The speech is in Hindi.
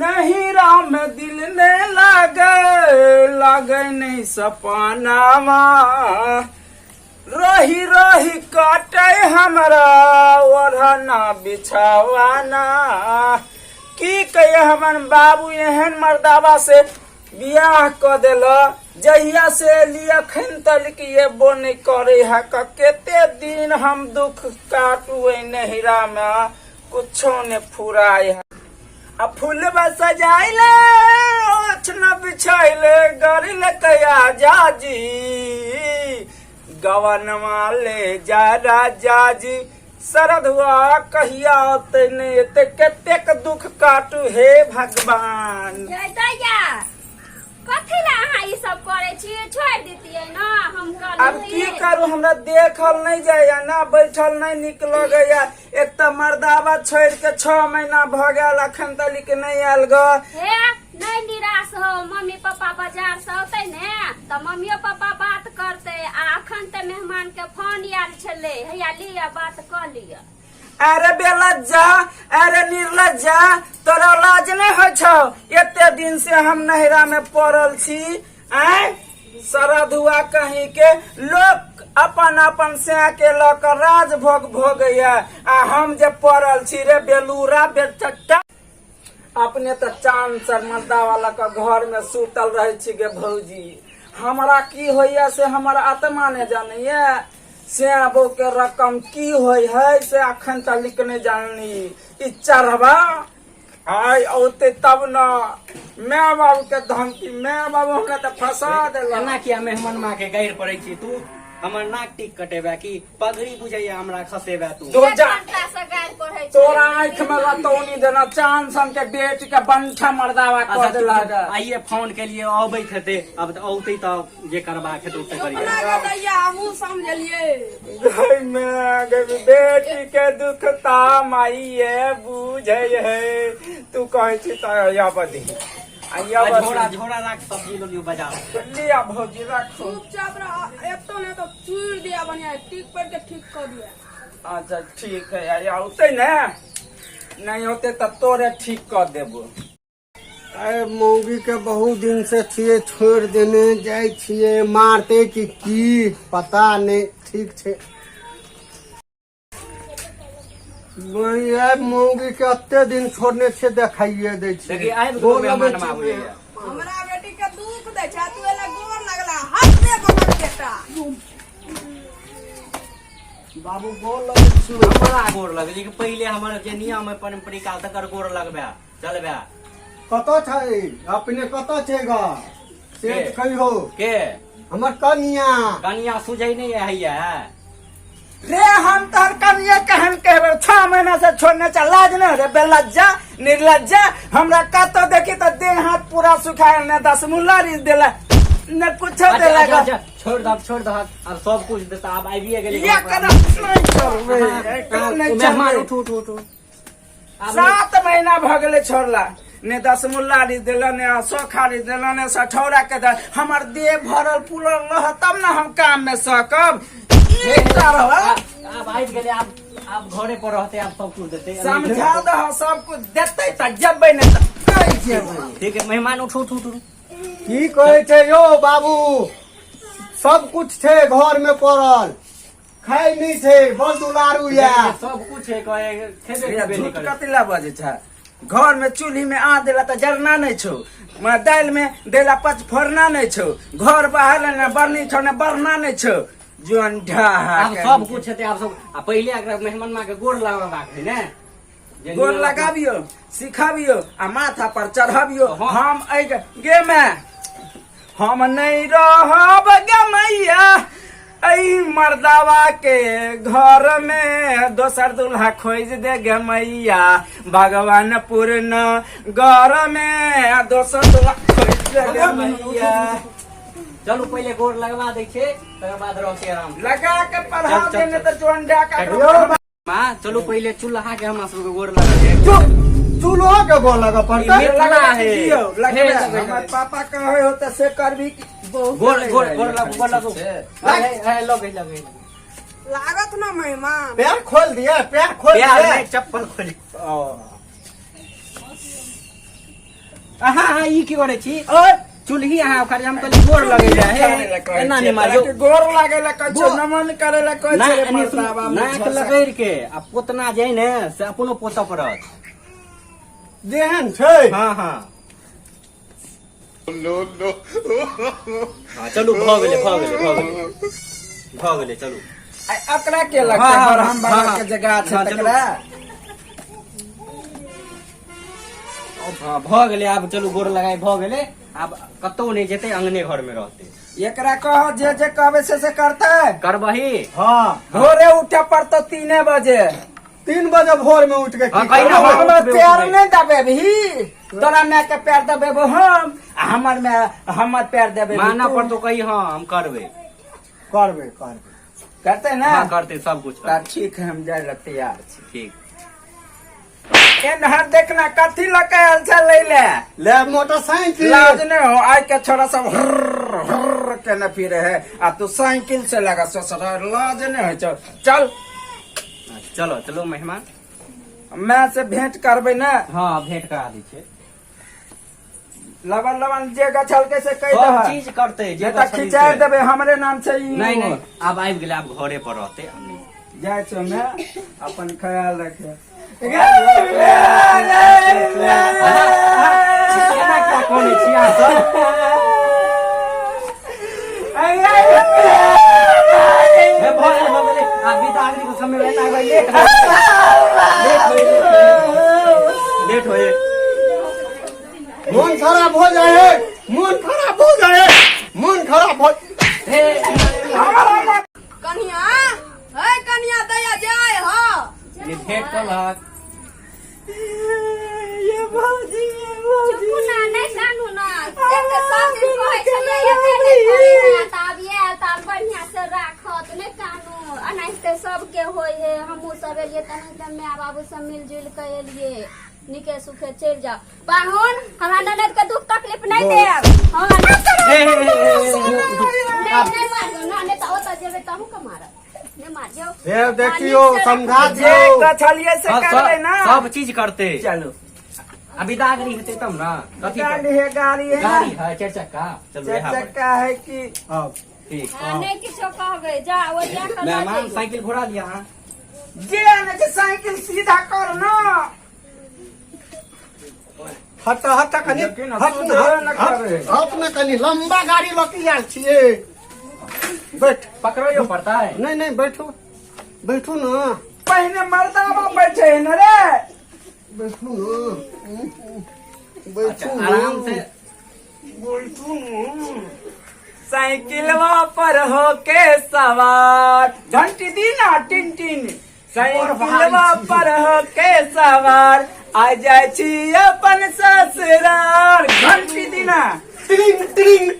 नहीं राम दिल ने लागे नहीं सपनावा रही रही काटे हमरा ओढ़ना बिछावाना की कहे हमन बाबू एहन मर्दावा से बियाह क दिल जहिया से लिया खन तक ये बो नहीं करे है केते दिन हम दुख काटुए नहिरा में कुछो ने फुराए है आ फूल सजाइले ओछना बिछाइले गरिल कया जाजी गवनवा ले जा राजा जी शरद हुआ कहिया तने ते केतेक दुख काटू हे भगवान कथी ला अहाँ ई सब करे छी छोड़ देतिए ना हम कर अब की करू हमरा देखल नहीं जाया ना बैठल नहीं निकल गया एक तो मर्दावा छोड़ के 6 महीना भ गया अखन तक नहीं आयल ग हे नहीं निराश हो मम्मी पापा बाजार से होते ने तो मम्मी पापा बात करते आ अखन ते मेहमान के फोन आयल छले हैया लिया बात कर लिया अरे बेलज्जा अरे निर्लज्जा तोरा लाज नहीं हो छौ एते दिन से हम नहरा में पड़ल छी आय शरद हुआ कहीं के लोग अपन अपन से के लकर राज भोग भोगैया आ हम जे पड़ल छी रे बेलूरा बेचट्टा अपने तो चांद सर मर्दा वाला का घर में सुतल रहे छी गे भौजी हमरा की होइया से हमारा आत्मा ने जानिए से अब के रकम की होय है से अखन तक नहीं जाननी इच्छा रहा आय औते तब न मैं बाबू के धमकी मैं बाबू हमरा तो फंसा देला ना किया मेहमान माँ के गैर पड़े छी तू हमर नाक टिक कटेबा की पगड़ी बुझैया हमरा खसेबा तू दो जा तोरा आँख में लतौनी देना चांद सन के बेट के बंठा मर्दावा कर देला आइए फोन के लिए अबै खेते अब तो औते तो जे करबा खेते उते करिए दैया हमहू समझलिए घर में बेटी के दुख ता माईए बुझे है तू कहे छी त या बदी झोरा झोरा राख सब्जी लो बाजार लिया भौजी रखो चुपचाप रह एक तो ने तो चूर दिया बढ़िया टिक पर के ठीक कर दिया अच्छा ठीक है यार होते ना नहीं होते तो तोरे ठीक कर देबो अरे मौगी के बहुत दिन से छिए छोड़ देने जाए छिए मारते की पता नहीं ठीक छे मौगी के अत्ते दिन छोड़ने से देखाइए दे छे हमरा बेटी के दुख दे छ तू एला गोर लगला हाथ में पकड़ बेटा बाबू गोर लगे छु हमरा गोर लगे कि पहले हमर जे नियम है परंपरिका तकर गोर लगबा चलबा कतो छै अपने कतो छै ग से कहियो के हमर कनिया सुझै नहीं हैया रे हम तोहर कनिया कहन कहबे 6 महीना से छोड़ने चल लाज न रे बेलज्जा निर्लज्जा हमरा कतो देखी तो देह हाथ पूरा सुखाए न 10 मुल्ला रिस देला न कुछ देला छोड़ द अब सब कुछ देता अब आइए गेली ये कदम नहीं छोड़बे मेहमान उठ 7 महीना भ गेले छोड़ला ने 10 मुल्ला रिस देला ने 100 खारी देला ने 60 के दे हमर देह भरल पुरल रह तब न हम काम में सकब अब आइब गेले आप घरे पर रहते आप सब कुछ देते समझा दो सब कुछ देते त जब्बे न त ठीक है मेहमान उठ की कहे छे यो बाबू सब कुछ छे घर में पड़ल खाई नहीं छे बोल दुलारू या सब कुछ है कहे खेबे झूठ कतिला बजे छ घर में चूल्ही में आ देला त जरना नहीं छो मैं दाल में देला 5 फोरना नहीं छो घर बाहर न बरनी छो न बरना नहीं छो जोन ढाहा सब कुछ है आप सब पहले अगर मेहमान माँ के गोड़ लगाबाक है ने गोड़ लगाबियो सिखाबियो आ माथा पर चढ़ाबियो हम गे में हम नहीं रहब गे मैया ऐ मर्दावा के घर में दोसर दूल्हा खोज दे गे मैया भगवान पूर्ण घर में दोसर दूल्हा खोज दे गे मैया चलो पहले गोड़ लगवा दे छे तकर बाद रहते आराम लगा के पढ़ा देने तो जोंडा का मां चलो पहले चूल्हा के हम सब गोड़ लगा दे चूल्हा के गोड़ लगा पड़ता लगा है हमारे पापा कहे होता से करबी गोड़ लगो लगे लागत ना मेहमान पैर खोल दिया चप्पल खोल हाँ ई की करे छी ओए चूल्ही अहाँ ओकर हम कहली गोर लगे है एना नहीं माजो गोर लागेला कछो नमन करेला कछो ना रे एनी परतावा नाक लगैर के आ पोतना जाइ ने से अपनो पोता पड़त जेहन छै हाँ हाँ हाँ चलू भऽ गेलै चलू अकरा के लगता हाँ, हाँ, ब्रह्म बाबा हाँ, के जगह छै हाँ, चलू। तकरा हाँ भऽ गेलै आब चलू गोर लगाई भऽ गेलै आब कतौ नहीं जेतै अंगने घर में रहतै एकरा कहो जे कहबे से करते करबही हाँ भोरे उठे पड़तो 3 बजे 3 बजे भोर में उठ के हाँ, की कहीं ना करब? हो। हमर पैर नहीं दबे भी तोरा मैं के पैर दबेबो हम आ हमर पैर देबे माना पर तो कही हाँ हम करबे करबे करते ना हाँ करते सब कुछ ता करते ठीक है हम जाए ला तैयार छी ठीक एनहर देखना कथी लके आयल छै ले ले मोटरसाइकिल लाज नहीं हो आइ के छोरा सब हर के न फिरे है आ तू साइकिल से लगा ससुर लाज नहीं हो छौ चल चलो चलो मेहमान मैं से भेंट करबे ना हाँ भेंट करा दी छै लवन जे गछल के से कह सब दे चीज करते जे जे तक बसरी खिंचा छै। देबे हमरे नाम से ई नहीं नहीं अब आबि गेलै आब घरे पर रहते हम नहीं जाय छौ मैं अपन ख्याल रखे एना क्या कोने छी अहाँ सब हे भगवान आप बिदागरी को समय में ना गई लेट होए मन खराब हो जाए मन खराब हो कन्या है कन्या दया जाए हो ये भेंट कलक ये भौजी चुप्पू ना नहीं कानू ना एक सब दिन कहै छलै एते नहीं करे त आब आयल त आब बढ़िया से राखत नहीं कानू अनाहिते सबके होय है हमहू सब एलिए तनाहिते माय बाबू सब मिलजुल के एलिए निके सुखे चल जाओ पाहुन हमरा ननद के दुख तकलीफ नहीं देब हां नहीं मारो ना नहीं त ओत जेबे त हमहू के मारब नहीं मारियो हे देखियो समझा जे दियो गछलिए से करबे ना सब चीज करते चलो अब बिदागरी हेतै तब ना कथी पर? गाड़ी है गाड़ी है 4 चक्का चलो यहाँ पर चक्का है कि अब ठीक नहीं किछो कहबे जा ओ जा कर मेहमान साइकिल घोड़ा दिया हाँ जे ने के साइकिल सीधा कर ना हट कनी लेकिन सुधार न करे। हट न कनी लंबा गाड़ी लकी आयल छिए बैठ पकड़ो पड़ता है नहीं बैठू ना पहले मर्दावा बैठे है न रे बैठू अच्छा, आराम से साइकिलवा पर हो के सवार घंटी दीना टिन टिन साइकिलवा पर हो के सवार आ जाय छी अपन ससुराल घंटी दीना टिंग टिंग